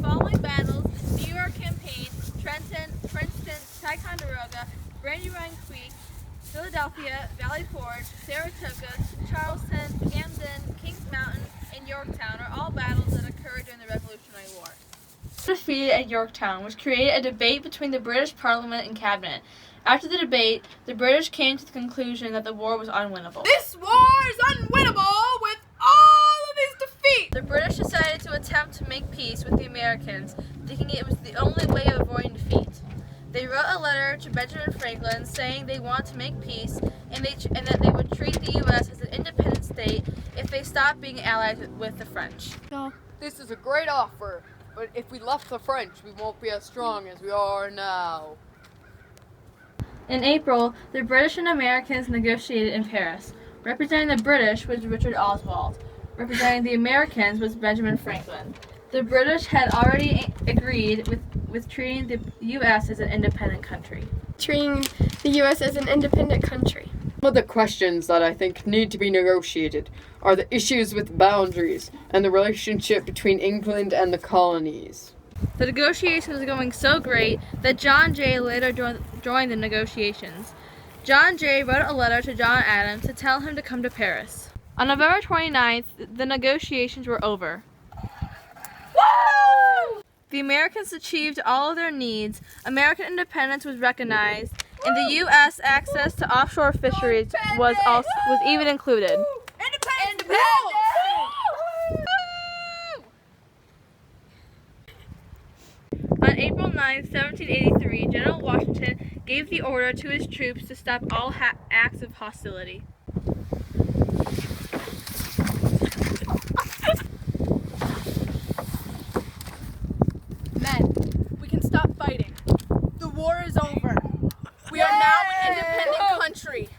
following battles, New York Campaign, Trenton, Princeton, Ticonderoga, Brandywine Creek, Philadelphia, Valley Forge, Saratoga, Charleston, Camden, Kings Mountain, and Yorktown are all battles that occurred during the Revolutionary War. Defeated at Yorktown, which created a debate between the British Parliament and Cabinet. After the debate, the British came to the conclusion that the war was unwinnable. This war is unwinnable with all of these defeats! The British decided to attempt to make peace with the Americans, thinking it was the only way of avoiding defeat. They wrote a letter to Benjamin Franklin saying they want to make peace and that they would treat the U.S. as an independent state if they stopped being allied with the French. This is a great offer, but if we left the French, we won't be as strong as we are now. In April, the British and Americans negotiated in Paris. Representing the British was Richard Oswald. Representing the Americans was Benjamin Franklin. The British had already agreed with treating the U.S. as an independent country. Treating the U.S. as an independent country. Some of the questions that I think need to be negotiated are the issues with boundaries and the relationship between England and the colonies. The negotiations were going so great that John Jay later joined the negotiations. John Jay wrote a letter to John Adams to tell him to come to Paris. On November 29th, the negotiations were over. Woo! The Americans achieved all of their needs, American independence was recognized, and the U.S. access to offshore fisheries was even included. Independence! On April 9, 1783, General Washington gave the order to his troops to stop all acts of hostility. Men, we can stop fighting. The war is over. We are now an independent country.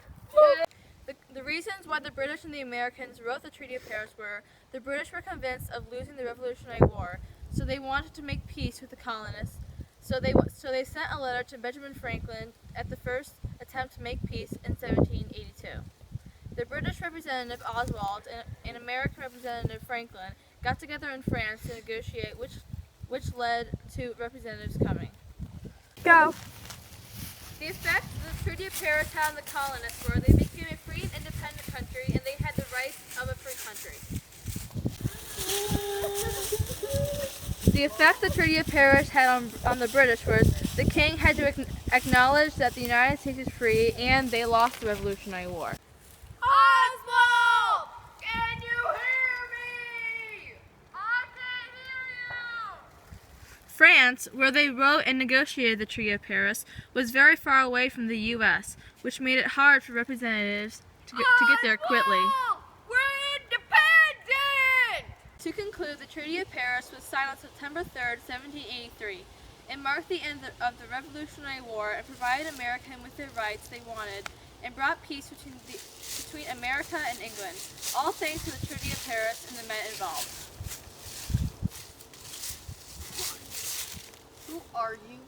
The reasons why the British and the Americans wrote the Treaty of Paris were the British were convinced of losing the Revolutionary War, so they wanted to make peace with the colonists. So they sent a letter to Benjamin Franklin at the first attempt to make peace in 1782. The British representative Oswald and American representative Franklin got together in France to negotiate, which led to representatives coming. Go. The effects the Treaty of Paris had on the colonists were they became a free and independent country, and they had the rights of a free country. The effect the Treaty of Paris had on the British was the king had to acknowledge that the United States is free, and they lost the Revolutionary War. Oswald! Can you hear me? I can hear you! France, where they wrote and negotiated the Treaty of Paris, was very far away from the U.S., which made it hard for representatives to get there quickly. We're independent! To conclude, the Treaty of Paris was signed on September 3, 1783. It marked the end of the Revolutionary War and provided Americans with the rights they wanted and brought peace between America and England, all thanks to the Treaty of Paris and the men involved. Who are you?